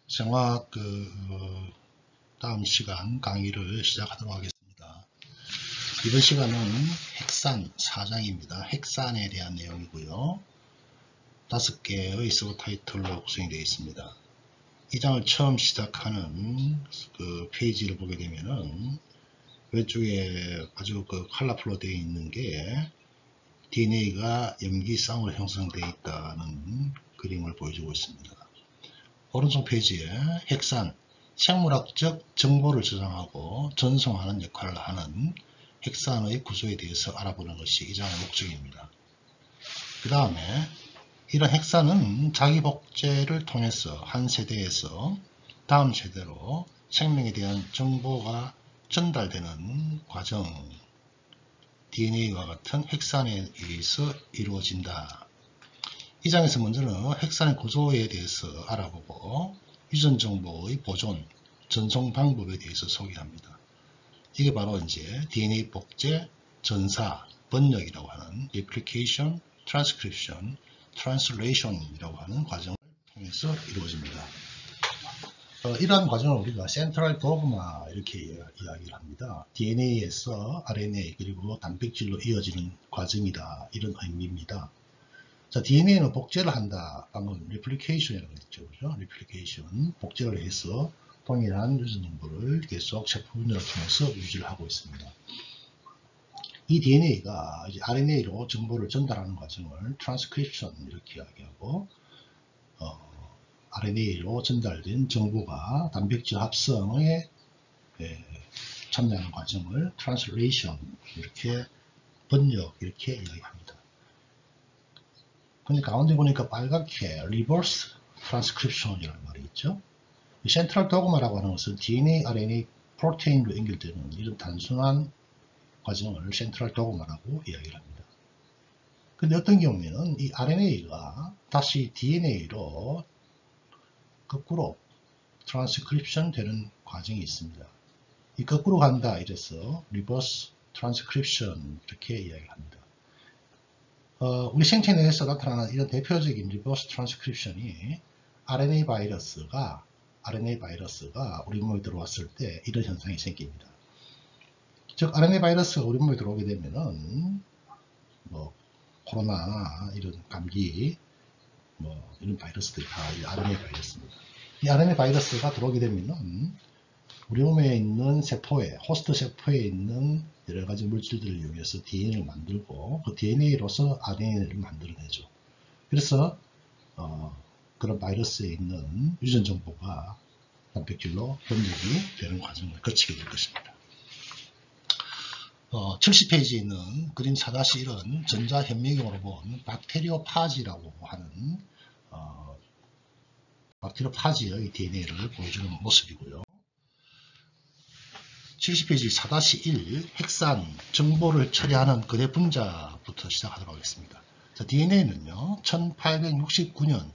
생화학 다음 시간 강의를 시작하도록 하겠습니다. 이번 시간은 핵산 4장입니다. 핵산에 대한 내용이고요. 5개의 서브타이틀로 구성이 되어 있습니다. 이 장을 처음 시작하는 페이지를 보게 되면은 왼쪽에 아주 컬러풀로 되어 있는 게 DNA가 염기쌍으로 형성되어 있다는 그림을 보여주고 있습니다. 오른쪽 페이지에 핵산, 생물학적 정보를 저장하고 전송하는 역할을 하는 핵산의 구조에 대해서 알아보는 것이 이 장의 목적입니다. 그 다음에 이런 핵산은 자기 복제를 통해서 한 세대에서 다음 세대로 생명에 대한 정보가 전달되는 과정, DNA와 같은 핵산에 의해서 이루어진다. 이 장에서 먼저는 핵산의 구조에 대해서 알아보고 유전 정보의 보존, 전송 방법에 대해서 소개합니다. 이게 바로 이제 DNA 복제, 전사, 번역이라고 하는 replication, transcription, translation이라고 하는 과정을 통해서 이루어집니다. 이러한 과정을 우리가 센트럴 도그마 이렇게 이야기를 합니다. DNA에서 RNA 그리고 단백질로 이어지는 과정이다, 이런 의미입니다. 자, DNA는 복제를 한다. 방금 replication이라고 했죠. 그죠? replication. 복제를 해서 동일한 유전 정보를 계속 체포분열을 통해서 유지를 하고 있습니다. 이 DNA가 이제 RNA로 정보를 전달하는 과정을 transcription 이렇게 이야기하고, RNA로 전달된 정보가 단백질 합성에 참여하는 과정을 translation 이렇게 번역 이렇게 이야기합니다. 근데 가운데 보니까 빨갛게 reverse transcription이라는 말이 있죠. 센트럴 도그마라고 하는 것은 DNA, RNA, 프로테인으로 연결되는 이런 단순한 과정을 센트럴 도그마라고 이야기를 합니다. 근데 어떤 경우에는 이 RNA가 다시 DNA로 거꾸로 트랜스크립션 되는 과정이 있습니다. 이 거꾸로 간다 이래서 reverse transcription 이렇게 이야기를 합니다. 우리 생체 내에서 나타나는 이런 대표적인 reverse transcription이 RNA 바이러스가 우리 몸에 들어왔을 때 이런 현상이 생깁니다. 즉 RNA 바이러스가 우리 몸에 들어오게 되면은 코로나 이런 감기 이런 바이러스들이 다 이 RNA 바이러스입니다. 이 RNA 바이러스가 들어오게 되면은 우리 몸에 있는 세포에, 호스트 세포에 있는 여러 가지 물질들을 이용해서 DNA를 만들고 그 DNA로서 RNA를 만들어내죠. 그래서 그런 바이러스에 있는 유전 정보가 단백질로 번역이 되는 과정을 거치게 될 것입니다. 70페이지에 있는 그림 4-1은 전자현미경으로 본 박테리오파지라고 하는 박테리오파지의 DNA를 보여주는 모습이고요. 70페이지 4-1 핵산 정보를 처리하는 거대 분자부터 시작하도록 하겠습니다. 자, DNA는요 1869년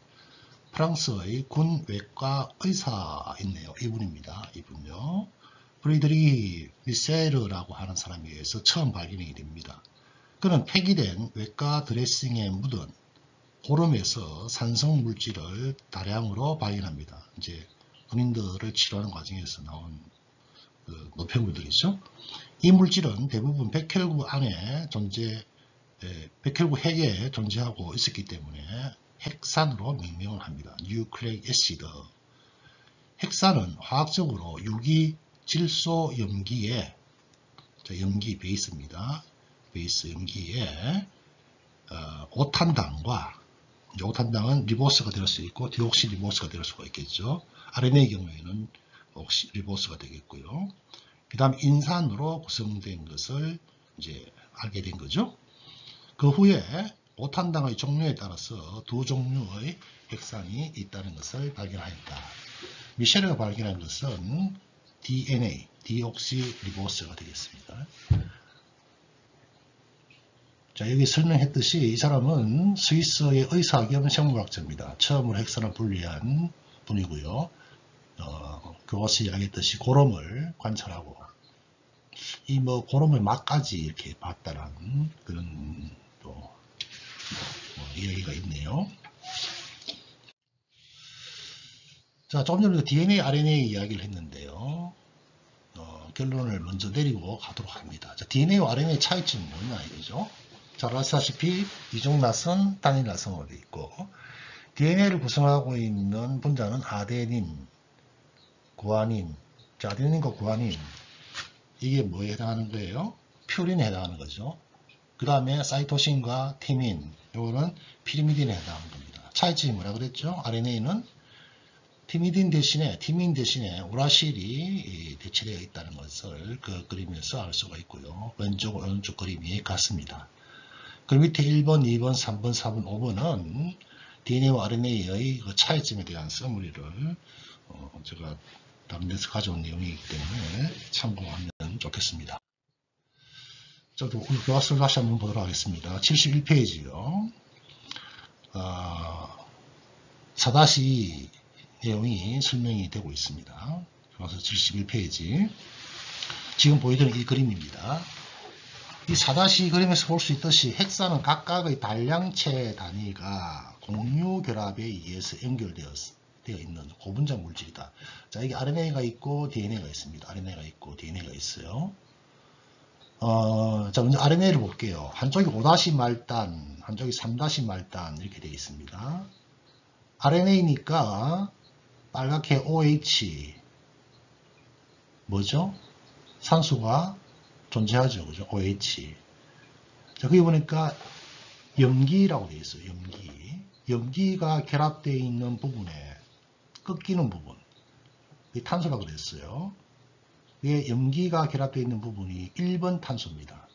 프랑스의 군 외과 의사 있네요. 이분입니다. 이분요 프리드리 미세르라고 하는 사람에 의해서 처음 발견이 됩니다. 그는 폐기된 외과 드레싱에 묻은 고름에서 산성 물질을 다량으로 발견합니다. 이제 군인들을 치료하는 과정에서 나온 노폐물들이죠. 이 물질은 대부분 백혈구 안에 백혈구 핵에 존재하고 있었기 때문에 핵산으로 명명을 합니다. 뉴클레이크 애시드. 핵산은 화학적으로 유기 질소 염기에, 염기 베이스입니다. 베이스 염기에 오탄당과, 오탄당은 리보스가 될 수 있고 디옥시 리보스가 될 수가 있겠죠. RNA의 경우에는 리보스가 되겠고요. 그 다음 인산으로 구성된 것을 이제 알게 된 거죠. 그 후에 오탄당의 종류에 따라서 두 종류의 핵산이 있다는 것을 발견하였다. 미셸르가 발견한 것은 DNA, 디옥시리보스가 되겠습니다. 자, 여기 설명했듯이 이 사람은 스위스의 의사 겸 생물학자입니다. 처음으로 핵산을 분리한 분이고요. 그것이 이야기했듯이 고름을 관찰하고 이 고름을 막까지 이렇게 봤다라는 그런 또 이야기가 있네요. 자, 조금 전에 DNA, RNA 이야기를 했는데요. 결론을 먼저 내리고 가도록 합니다. 자, DNA와 RNA의 차이점이 뭐냐 이거죠. 잘 아시다시피 이중 나선, 단일 나선으로 되어 있고 DNA를 구성하고 있는 분자는 아데닌, 구아닌. 자, 아데닌과 구아닌 이게 뭐에 해당하는 거예요? 퓨린에 해당하는 거죠. 그 다음에 사이토신과 티민, 요거는 피리미딘에 해당하는 겁니다. 차이점이 뭐라 그랬죠? RNA는 티민 대신에 우라실이 대체되어 있다는 것을 그 그림에서 알 수가 있고요. 왼쪽, 오른쪽 그림이 같습니다. 그 밑에 1번, 2번, 3번, 4번, 5번은 DNA와 RNA의 그 차이점에 대한 서머리를 제가 다른 데서 가져온 내용이기 때문에 참고하면 좋겠습니다. 저도 오늘 교과서를 다시 한번 보도록 하겠습니다. 71페이지요. 4-2 내용이 설명이 되고 있습니다. 교과서 71페이지. 지금 보여드리는 이 그림입니다. 이 4-2 그림에서 볼 수 있듯이 헥사는 각각의 단량체 단위가 공유결합에 의해서 연결되어 있는 고분자 물질이다. 자, 이게 RNA가 있고 DNA가 있습니다. RNA가 있고 DNA가 있어요. 자, 먼저 RNA를 볼게요. 한쪽이 5- 말단, 한쪽이 3- 말단 이렇게 되어 있습니다. RNA니까 빨갛게 OH 뭐죠? 산소가 존재하죠. 그죠? OH. 자, 거기 보니까 염기라고 되어 있어요. 염기가 결합되어 있는 부분에 꺾이는 부분. 그게 탄소라고 되어 있어요. 이게 염기가 결합되어 있는 부분이 1번 탄소입니다.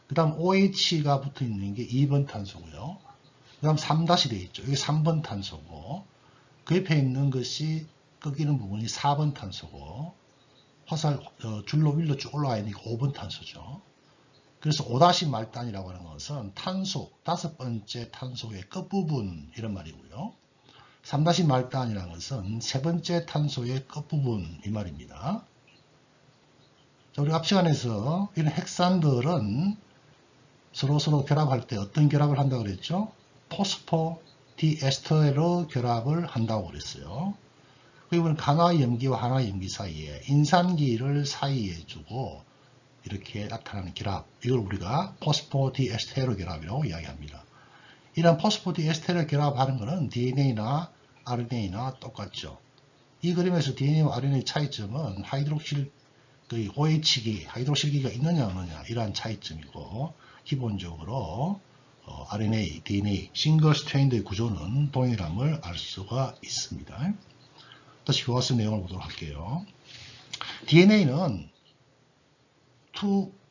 그 다음 OH가 붙어 있는 게 2번 탄소고요. 그 다음 3- 되어 있죠. 이게 3번 탄소고, 그 옆에 있는 것이 꺾이는 부분이 4번 탄소고, 줄로 위로 쭉 올라와 있는 게 5번 탄소죠. 그래서 5- 말단이라고 하는 것은 탄소, 5번째 탄소의 끝부분 이런 말이고요. 3- 말단이라는 것은 3번째 탄소의 끝부분 이 말입니다. 자, 우리 앞 시간에서 이런 핵산들은 서로 결합할 때 어떤 결합을 한다고 그랬죠? 포스포디에스테르 결합을 한다고 그랬어요. 그리고 하나의 염기와 하나의 염기 사이에 인산기를 사이에 두고 이렇게 나타나는 결합, 이걸 우리가 포스포디에스테르 결합이라고 이야기합니다. 이런 포스포디에스테르 결합하는 것은 DNA나 RNA나 똑같죠. 이 그림에서 DNA와 RNA의 차이점은 하이드록실기가 있느냐 없느냐 이러한 차이점이고, 기본적으로 RNA, DNA, 싱글 스트랜드의 구조는 동일함을 알 수가 있습니다. 다시 교과서 내용을 보도록 할게요. DNA는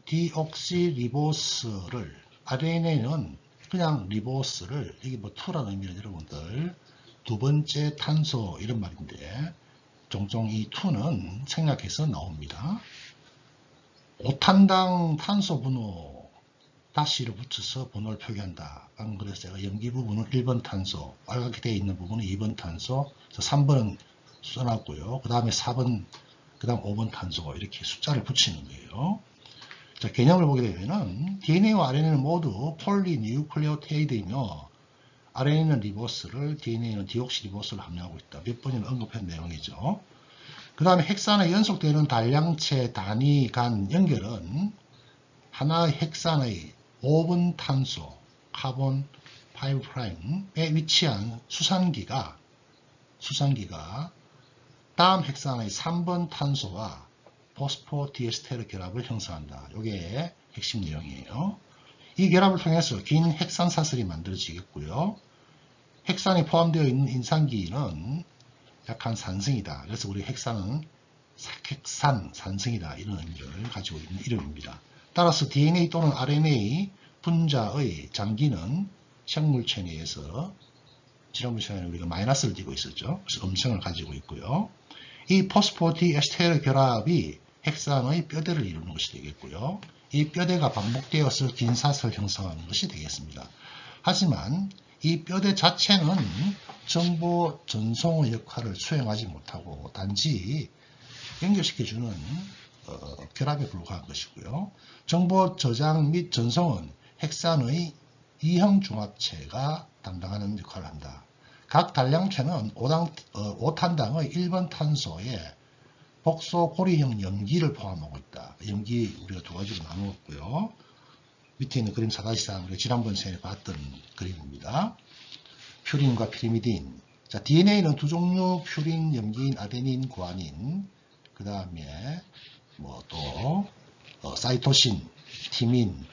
2디옥시리보스를, RNA는 그냥 리보스를, 이게 뭐 2라는 의미는 여러분들 두 번째 탄소 이런 말인데, 종종 이 2는 생략해서 나옵니다. 5탄당 탄소 번호 다시를 붙여서 번호를 표기한다. 방금 그래서 제가 염기 부분은 1번 탄소, 빨갛게 되어 있는 부분은 2번 탄소, 3번은 써놨고요. 그 다음에 4번, 그 다음 5번 탄소 이렇게 숫자를 붙이는 거예요. 자, 개념을 보게 되면은 DNA와 RNA는 모두 폴리뉴클레오타이드이며 RNA는 리보스를, DNA는 디옥시리보스를 함유하고 있다. 몇 번이나 언급한 내용이죠. 그 다음에 헥산에 연속되는 단량체 단위 간 연결은 하나의 헥산의 5번 탄소, 카본 5'에 위치한 수산기가 다음 헥산의 3번 탄소와 포스포디에스테르 결합을 형성한다. 이게 핵심 내용이에요. 이 결합을 통해서 긴 헥산 사슬이 만들어지겠고요. 헥산이 포함되어 있는 인산기는 약한 산성이다. 그래서 우리 헥산은 산성이다. 이런 의미를 가지고 있는 이름입니다. 따라서 DNA 또는 RNA 분자의 장기는 생물체에 의해서 지난번 시간에 우리가 마이너스를 띄고 있었죠. 그래서 음성을 가지고 있고요. 이 포스포디에스테르 결합이 헥산의 뼈대를 이루는 것이 되겠고요. 이 뼈대가 반복되어서 긴 사슬을 형성하는 것이 되겠습니다. 하지만 이 뼈대 자체는 정보 전송의 역할을 수행하지 못하고 단지 연결시켜주는 결합에 불과한 것이고요. 정보 저장 및 전송은 헥산의 이형 중합체가 담당하는 역할을 한다. 각 단량체는 5탄당의 1번 탄소에 복소 고리형 염기를 포함하고 있다. 염기 우리가 두 가지로 나누었고요. 밑에 있는 그림 4-3 우리가 지난번 시간에 봤던 그림입니다. 퓨린과 피리미딘. 자, DNA는 두 종류 퓨린, 염기인, 아데닌, 구아닌. 그 다음에 뭐 또 사이토신, 티민,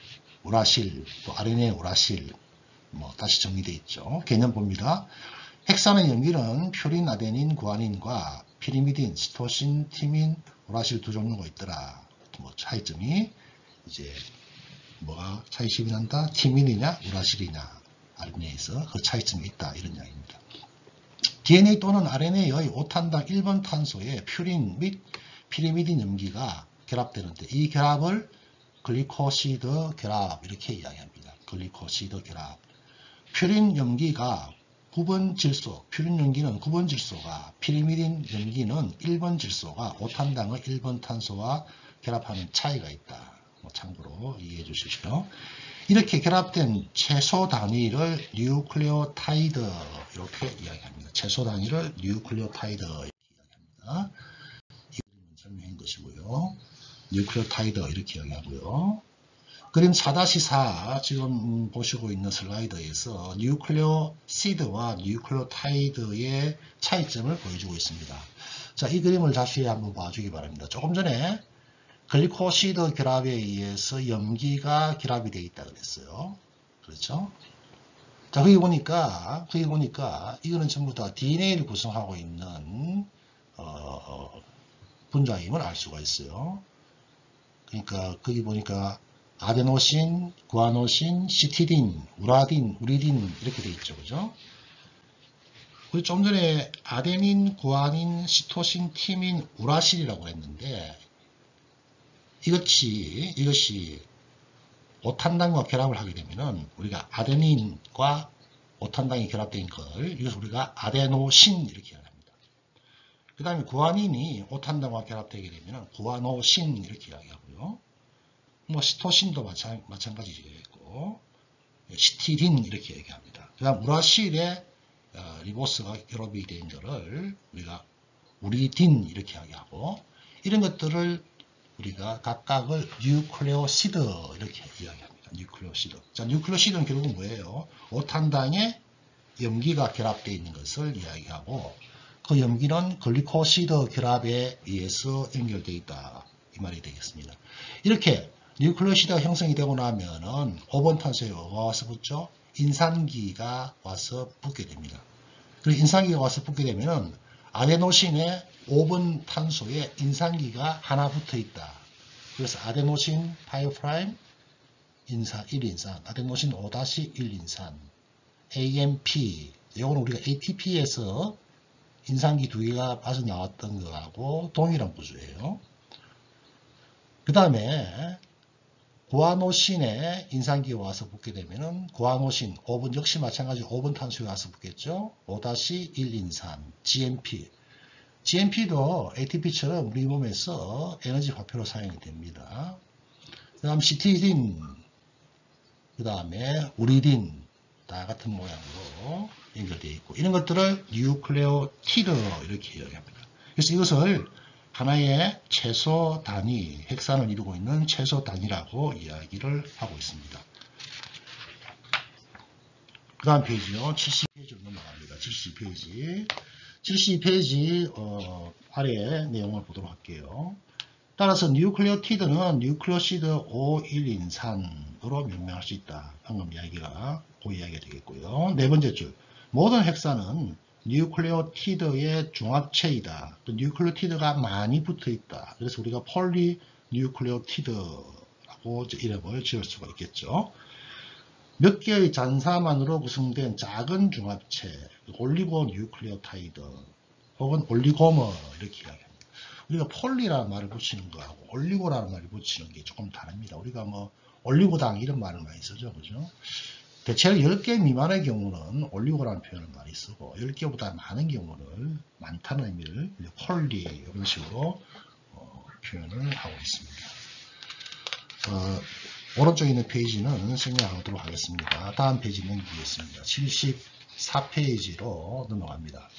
우라실, 또 RNA 우라실. 뭐 다시 정리되어 있죠. 개념 봅니다. 핵산의 염기는 퓨린, 아데닌, 구아닌과 피리미딘, 시토신, 티민, 우라실 두 종류가 있더라. 뭐 차이점이 이제 뭐가 차이점이 난다? 티민이냐, 우라실이냐, RNA에서 그 차이점이 있다. 이런 이야기입니다. DNA 또는 RNA의 5탄당 1번 탄소에 퓨린 및 피리미딘 염기가 결합되는데 이 결합을 글리코시드 결합 이렇게 이야기합니다. 글리코시드 결합. 퓨린 염기가 9번 질소, 퓨린 염기는 9번 질소가, 피리미딘 염기는 1번 질소가 5탄당의 1번 탄소와 결합하는 차이가 있다. 뭐 참고로 이해해 주십시오. 이렇게 결합된 채소 단위를 뉴클레오타이드 이렇게 이야기합니다. 채소 단위를 뉴클레오타이드 이렇게 이야기합니다. 이 그림은 설명한 것이고요. 뉴클레오타이드 이렇게 이야기하고요. 그림 4-4 지금 보시고 있는 슬라이드에서 뉴클레오시드와 뉴클레오타이드의 차이점을 보여주고 있습니다. 자, 이 그림을 다시 한번 봐주기 바랍니다. 조금 전에 글리코시드 결합에 의해서 염기가 결합이 되어 있다 그랬어요. 그렇죠? 자, 거기 보니까 이거는 전부 다 DNA를 구성하고 있는 분자임을 알 수가 있어요. 그러니까 거기 보니까 아데노신, 구아노신, 시티딘, 우라딘, 우리딘 이렇게 되어 있죠. 그죠? 그리고 좀 전에 아데닌, 구아닌, 시토신, 티민, 우라실이라고 했는데 이것이 5탄당과 결합을 하게 되면은 우리가 아데닌과 5탄당이 결합된 걸 이것을 우리가 아데노신 이렇게 합니다. 그 다음에 구아닌이 5탄당과 결합되게 되면은 구아노신 이렇게 이야기하고요. 뭐 시토신도 마찬가지겠고 시티딘 이렇게 얘기합니다. 그 다음 우라실에 리보스가 결합이 된 것을 우리가 우리딘 이렇게 이야기하고 이런 것들을 우리가 각각을 뉴클레오시드 이렇게 이야기합니다. 뉴클레오시드. 자, 뉴클레오시드는 결국은 뭐예요? 5탄당에 염기가 결합되어 있는 것을 이야기하고 그 염기는 글리코시드 결합에 의해서 연결되어 있다. 이 말이 되겠습니다. 이렇게 뉴클레오시드가 형성이 되고 나면은 5번 탄소에 뭐가 와서 붙죠? 인산기가 와서 붙게 됩니다. 그리고 인산기가 와서 붙게 되면은 아데노신의 5번 탄소에 인산기가 하나 붙어 있다. 그래서 아데노신 5' 인산 1인산, 아데노신 5-1인산, AMP, 이거는 우리가 ATP에서 인산기 두 개가 빠져나왔던 거하고 동일한 구조예요. 그 다음에 구아노신에 인산기가 와서 붙게 되면은 구아노신 5번 역시 마찬가지로 5번 탄소에 와서 붙겠죠. 5-1인산, GMP. GMP도 ATP처럼 우리 몸에서 에너지 화폐로 사용이 됩니다. 그 다음 시티딘, 그 다음에 우리딘 다 같은 모양으로 연결되어 있고 이런 것들을 뉴클레오티드 이렇게 이야기합니다. 그래서 이것을 하나의 채소 단위, 핵산을 이루고 있는 채소 단위라고 이야기를 하고 있습니다. 그 다음 페이지요. 70페이지로 넘어갑니다. 70페이지. 70페이지 아래 내용을 보도록 할게요. 따라서 뉴클레오티드는 뉴클레오시드 5,1인산으로 명명할 수 있다. 방금 이야기가 그 이야기가 되겠고요. 네 번째 줄. 모든 핵산은 뉴클레오티드의 중합체이다. 또 뉴클레오티드가 많이 붙어 있다. 그래서 우리가 폴리 뉴클레오티드라고 이름을 지을 수가 있겠죠. 몇 개의 잔사만으로 구성된 작은 중합체, 올리고 뉴클레오타이드 혹은 올리고머 이렇게 이야기합니다. 우리가 폴리라는 말을 붙이는 거하고 올리고라는 말을 붙이는 게 조금 다릅니다. 우리가 뭐 올리고당 이런 말을 많이 쓰죠. 그죠? 대체로 10개 미만의 경우는 올리고라는 표현을 많이 쓰고 10개보다 많은 경우는 많다는 의미를 폴리 이런 식으로 표현을 하고 있습니다. 오른쪽에 있는 페이지는 생략하도록 하겠습니다. 다음 페이지 넘기겠습니다. 14페이지로 넘어갑니다.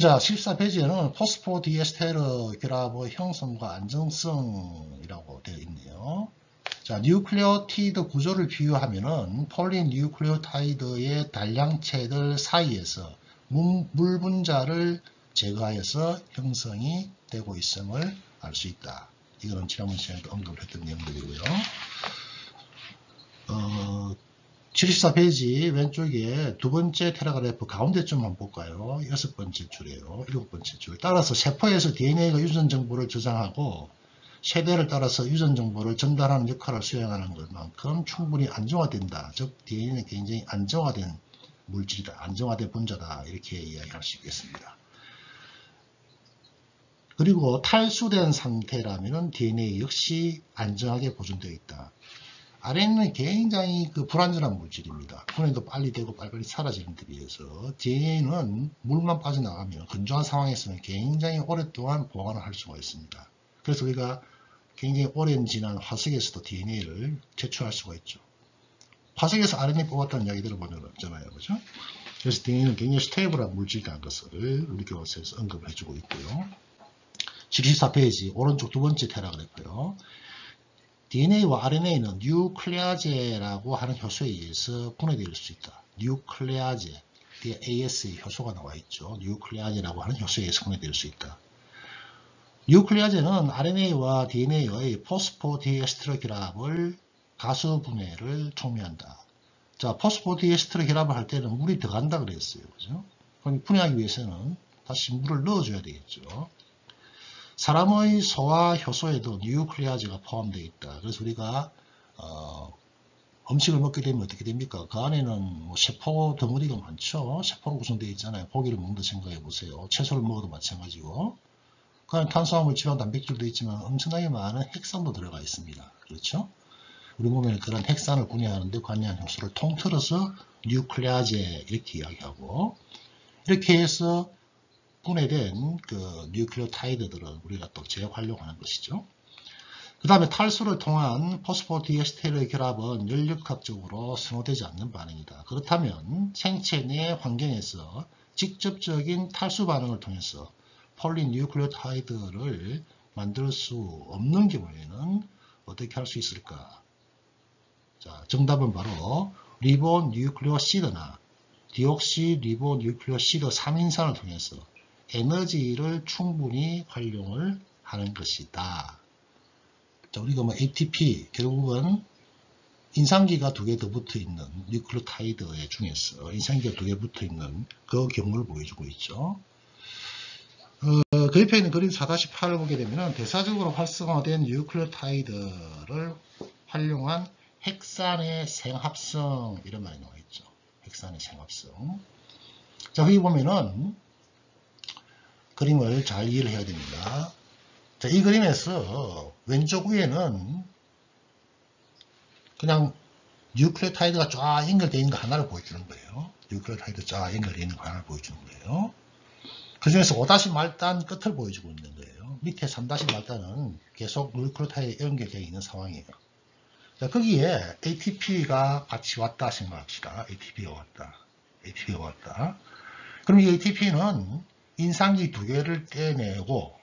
자, 14페이지에는 포스포디에스테르 결합의 형성과 안정성이라고 되어 있네요. 자, 뉴클레오티드 구조를 비유하면은 폴리뉴클레오타이드의 단량체들 사이에서 물 분자를 제거하여서 형성이 되고 있음을 알 수 있다. 이거는 지난번 시간에도 언급을 했던 내용들이고요. 74페이지 왼쪽에 두 번째 테라그래프 가운데 좀 한번 볼까요? 6번째 줄이에요. 7번째 줄. 따라서 세포에서 DNA가 유전 정보를 저장하고 세대를 따라서 유전 정보를 전달하는 역할을 수행하는 것만큼 충분히 안정화된다. 즉 DNA는 굉장히 안정화된 물질이다. 안정화된 분자다. 이렇게 이야기할 수 있겠습니다. 그리고 탈수된 상태라면 DNA 역시 안정하게 보존되어 있다. RNA는 굉장히 불안전한 물질입니다. 분해도 빨리 되고 빨리빨리 사라지는 데 비해서 DNA는 물만 빠져나가면 건조한 상황에서는 굉장히 오랫동안 보관을 할 수가 있습니다. 그래서 우리가 굉장히 오랜 지난 화석에서도 DNA를 제출할 수가 있죠. 화석에서 RNA 뽑았다는 이야기 들어본 적 없잖아요. 그죠? 그래서 DNA는 굉장히 스테이블한 물질이라는 것을 우리 교과서에서 언급을 해주고 있고요. 74페이지 오른쪽 두 번째 테라그래프요. DNA와 RNA는 뉴클레아제라고 하는 효소에 의해서 분해될 수 있다. 뉴클레아제, 뒤에 AS의 효소가 나와 있죠. 뉴클레아제라고 하는 효소에 의해서 분해될 수 있다. 뉴클레아제는 RNA와 DNA의 포스포디에스테르 결합을 가수 분해를 촉매한다. 자, 포스포디에스테르 결합을 할 때는 물이 들어간다 그랬어요. 그죠? 그럼 분해하기 위해서는 다시 물을 넣어줘야 되겠죠. 사람의 소화 효소에도 뉴클레아제가 포함되어 있다. 그래서 우리가 음식을 먹게 되면 어떻게 됩니까? 그 안에는 뭐 세포 덩어리가 많죠. 세포로 구성되어 있잖아요. 고기를 먹는다 생각해 보세요. 채소를 먹어도 마찬가지고. 그 안에 탄수화물, 지방, 단백질도 있지만 엄청나게 많은 핵산도 들어가 있습니다. 그렇죠? 우리 몸에는 그런 핵산을 분해하는데 관여한 효소를 통틀어서 뉴클레아제 이렇게 이야기하고, 이렇게 해서 분해된 뉴클레오타이드들은 우리가 또 재활용하는 것이죠. 그 다음에 탈수를 통한 포스포디에스테르 결합은 연력학적으로 선호되지 않는 반응이다. 그렇다면 생체 내 환경에서 직접적인 탈수 반응을 통해서 폴리뉴클레오타이드를 만들 수 없는 경우에는 어떻게 할 수 있을까? 자, 정답은 바로 리보뉴클레오시드나 디옥시리보뉴클레오시드 3인산을 통해서 에너지를 충분히 활용을 하는 것이다. 자, 우리가 ATP, 결국은 인산기가 두 개 더 붙어 있는 뉴클레오타이드 중에서 인산기가 두 개 붙어 있는 그 경우를 보여주고 있죠. 그 옆에 있는 그림 4-8을 보게 되면 대사적으로 활성화된 뉴클레오타이드를 활용한 핵산의 생합성 이런 말이 나와 있죠. 핵산의 생합성. 자, 여기 보면은 그림을 잘 이해를 해야 됩니다. 자, 이 그림에서 왼쪽 위에는 그냥 뉴클레오타이드가 쫙 연결되어 있는 거 하나를 보여주는 거예요. 뉴클레오타이드 쫙 연결되어 있는 거 하나를 보여주는 거예요. 그 중에서 5- 말단 끝을 보여주고 있는 거예요. 밑에 3- 말단은 계속 뉴클레오타이드에 연결되어 있는 상황이에요. 자, 거기에 ATP가 같이 왔다 생각합시다. ATP가 왔다. 그럼 이 ATP는 인산기 두 개를 떼내고,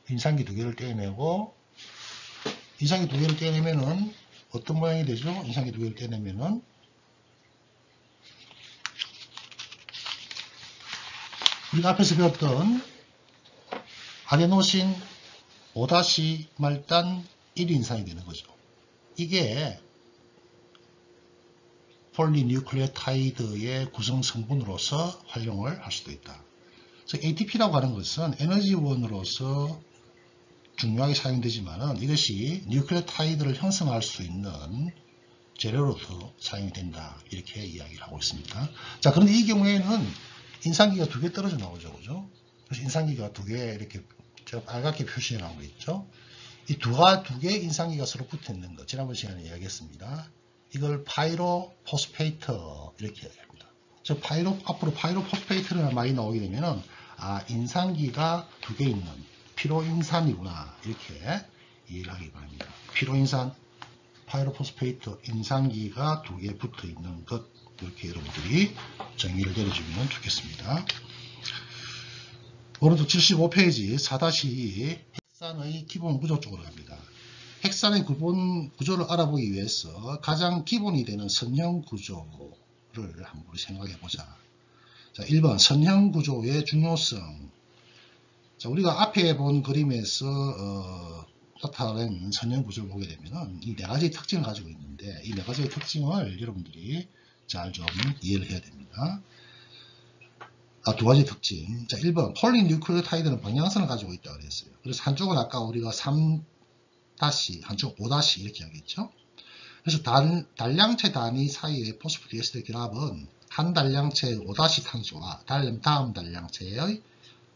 인산기 두 개를 떼내면은 어떤 모양이 되죠? 인산기 두 개를 떼내면은 우리가 앞에서 배웠던 아데노신 5- 말단 1인산이 되는 거죠. 이게 폴리뉴클레오타이드의 구성 성분으로서 활용을 할 수도 있다. 그래서 ATP라고 하는 것은 에너지원으로서 중요하게 사용되지만 이것이 뉴클레오타이드를 형성할 수 있는 재료로서 사용이 된다. 이렇게 이야기를 하고 있습니다. 자, 그런데 이 경우에는 인산기가 두 개 떨어져 나오죠. 그죠? 그래서 인산기가 두 개 이렇게 제가 빨갛게 표시해 놓은 거 있죠? 이 두 개의 인산기가 서로 붙어 있는 것. 지난번 시간에 이야기했습니다. 이걸 파이로포스페이트 이렇게 이야기합니다. 즉, 앞으로 파이로포스페이트가 많이 나오게 되면은, 인산기가 두 개 있는 피로인산이구나. 이렇게 이해를 하기 바랍니다. 피로인산, 파이로포스페이트, 인산기가 두 개 붙어 있는 것. 이렇게 여러분들이 정의를 내려주면 좋겠습니다. 오른쪽 75페이지 4-2 핵산의 기본 구조 쪽으로 갑니다. 핵산의 기본 구조를 알아보기 위해서 가장 기본이 되는 선형 구조를 한번 생각해 보자. 자, 1번 선형 구조의 중요성. 자, 우리가 앞에 본 그림에서 나타낸 선형 구조를 보게 되면 이 네 가지 특징을 가지고 있는데 이 네 가지의 특징을 여러분들이 잘 좀 이해를 해야 됩니다. 두 가지 특징. 자, 1번 폴리뉴클레오타이드는 방향성을 가지고 있다고 그랬어요. 그래서 한쪽은 아까 우리가 3- 한쪽 5- 이렇게 하겠죠. 그래서 달량체 단위 사이의 포스포디에스터 결합은 한 달량체의 5- 탄소와 다음 달량체의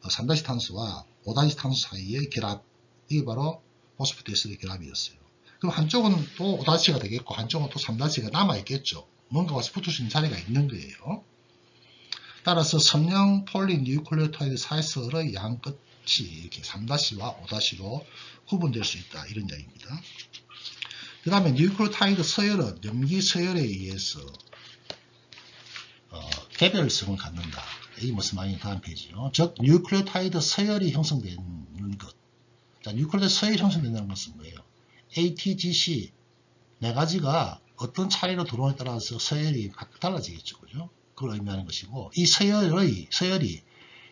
3- 탄소와 5- 탄소 사이의 결합, 이게 바로 포스포디에스터 결합이었어요. 그럼 한쪽은 또 5-가 되겠고 한쪽은 또 3-가 남아있겠죠. 뭔가가 붙으신 자리가 있는 거예요. 따라서 선형 폴리뉴클레오타이드 사이설의 양 끝이 이렇게 3-와 5-로 구분될 수 있다, 이런 이야기입니다. 그 다음에 뉴클레오타이드 서열은 염기 서열에 의해서 개별성을 갖는다. 이 무슨 말이냐, 다음 페이지요. 즉 뉴클레오타이드 서열이 형성되는 것. 자, 뉴클레오타이드 서열이 형성된다는 것은 뭐예요? ATGC 네 가지가 어떤 차례로 들어오냐에 따라서 서열이 각각 달라지겠죠, 그죠? 그걸 의미하는 것이고, 이 서열이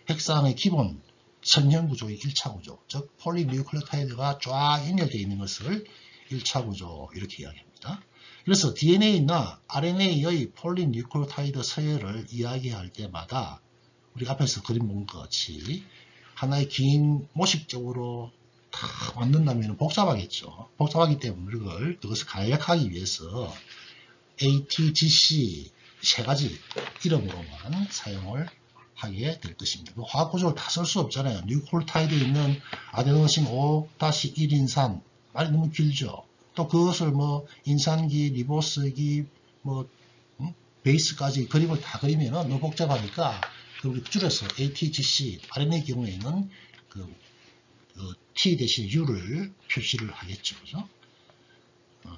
핵산의 기본 선형 구조의 1차 구조, 즉 폴리뉴클레오타이드가 쫙 연결되어 있는 것을 1차 구조 이렇게 이야기합니다. 그래서 DNA나 RNA의 폴리뉴클레오타이드 서열을 이야기할 때마다 우리가 앞에서 그림 본 것 같이 하나의 긴 모식적으로 다 만든다면 복잡하겠죠. 복잡하기 때문에 그것을 간략하기 위해서 ATGC 세 가지 이름으로만 사용을 하게 될 것입니다. 화학 구조를 다 쓸 수 없잖아요. 뉴클레오타이드에 있는 아데노신 5-1인산 말이 너무 길죠. 또 그것을 뭐 인산기, 리보스기, 뭐 베이스까지 그림을 다 그리면은 너무 복잡하니까 그걸 줄여서 ATGC, RNA의 경우에는 T 대신 U를 표시를 하겠죠. 그죠?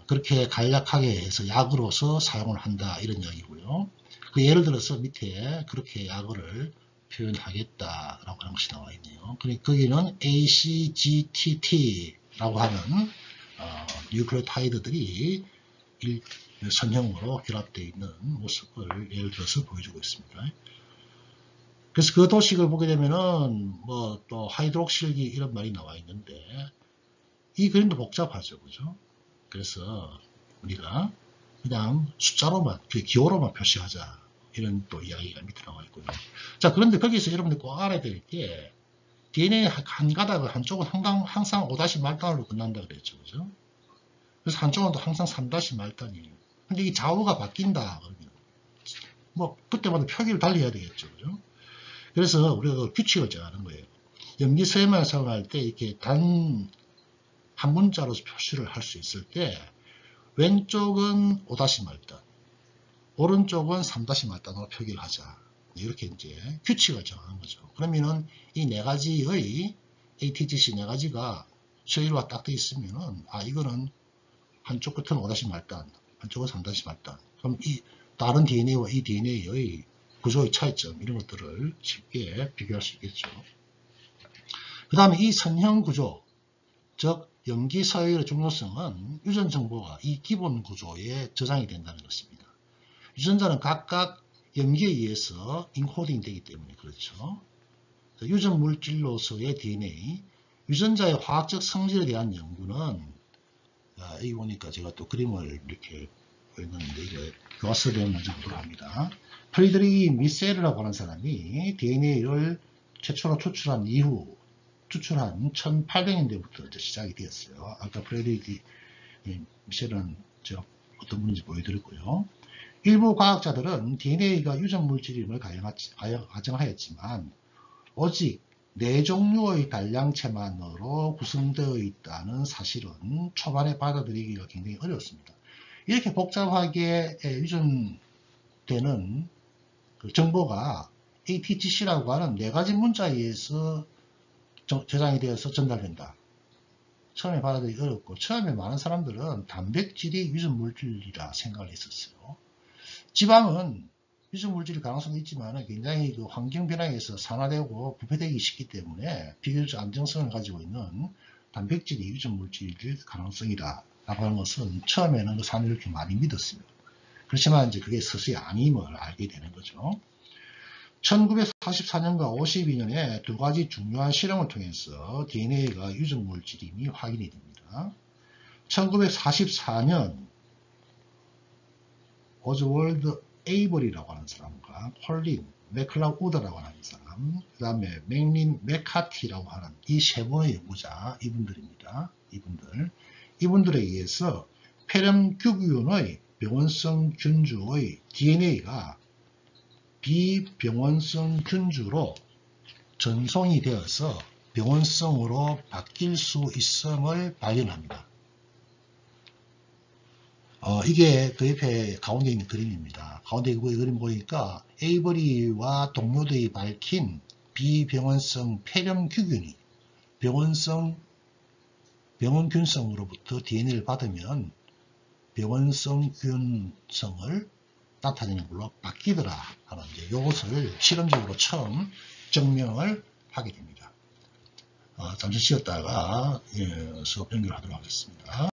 그렇게 간략하게 해서 약으로서 사용을 한다, 이런 이야기고요. 그 예를 들어서 밑에 그렇게 약을 표현하겠다라고 하는 것이 나와 있네요. 거기는 ACGTT라고 하는 뉴클레오타이드들이 선형으로 결합되어 있는 모습을 예를 들어서 보여주고 있습니다. 그래서 그 도식을 보게 되면은 뭐 또 하이드록실기 이런 말이 나와 있는데 이 그림도 복잡하죠, 그죠? 그래서 우리가 그냥 숫자로만, 기호로만 표시하자, 이런 또 이야기가 밑에 나와 있고요. 자, 그런데 거기서 여러분들 꼭 알아야 될 게 DNA 한 가닥을 한쪽은 항상 5- 말단으로 끝난다 그랬죠, 그죠? 그래서 한쪽은 또 항상 3- 말단이에요. 근데 이 좌우가 바뀐다 그러면 뭐 그때마다 표기를 달리 해야 되겠죠, 그죠? 그래서 우리가 그 규칙을 정하는 거예요. 염기 서열만 사용할 때 이렇게 단 한 문자로서 표시를 할 수 있을 때 왼쪽은 5- 말단, 오른쪽은 3- 말단으로 표기를 하자. 이렇게 이제 규칙을 정하는 거죠. 그러면은 이 네 가지의 ATGC 네 가지가 서열화 딱 돼 있으면은 이거는 한쪽 끝은 5- 말단, 한쪽은 3- 말단. 그럼 이 다른 DNA와 이 DNA의 구조의 차이점, 이런 것들을 쉽게 비교할 수 있겠죠. 그 다음에 이 선형 구조, 즉 염기 서열의 중요성은 유전 정보가 이 기본 구조에 저장이 된다는 것입니다. 유전자는 각각 염기에 의해서 인코딩 되기 때문에 그렇죠. 유전 물질로서의 DNA, 유전자의 화학적 성질에 대한 연구는 여기 보니까 제가 또 그림을 이렇게 보였는데 이거 교과서 대응 문제로 합니다. 프리드리히 미셀이라고 하는 사람이 DNA를 최초로 추출한 1800년대부터 이제 시작이 되었어요. 아까 프레드리히 미셀은 제가 어떤 분인지 보여드렸고요. 일부 과학자들은 DNA가 유전 물질임을 가정하였지만 오직 4종류의 단량체만으로 구성되어 있다는 사실은 초반에 받아들이기가 굉장히 어려웠습니다. 이렇게 복잡하게 유전되는 그 정보가 ATGC라고 하는 4가지 문자에 의해서 저장이 되어서 전달된다. 처음에 받아들이기 어렵고 처음에 많은 사람들은 단백질이 유전 물질이라 생각을 했었어요. 지방은 유전물질일 가능성이 있지만 굉장히 그 환경 변화에서 산화되고 부패되기 쉽기 때문에 비교적 안정성을 가지고 있는 단백질이 유전물질일 가능성이다 라고 하는 것은 처음에는 그 사람들이 이렇게 많이 믿었습니다. 그렇지만 이제 그게 서서히 아님을 알게 되는 거죠. 1944년과 52년에 두 가지 중요한 실험을 통해서 DNA가 유전물질임이 확인이 됩니다. 1944년 오즈월드 에이버리라고 하는 사람과 콜린 맥클라우드라고 하는 사람, 그 다음에 맥린 맥카티라고 하는 이 세 분의 연구자, 이분들입니다. 이분들에 의해서 폐렴규균의 병원성 균주의 DNA가 비병원성 균주로 전송이 되어서 병원성으로 바뀔 수 있음을 발견합니다. 이게 그 옆에 가운데 있는 그림입니다. 가운데 그 그림 보니까 에이버리와 동료들이 밝힌 비병원성 폐렴규균이 병원균성으로부터 DNA를 받으면 병원성 균성을 나타내는 걸로 바뀌더라 하는 이것을 실험적으로 처음 증명을 하게 됩니다. 잠시 쉬었다가 수업 연결하도록 하겠습니다.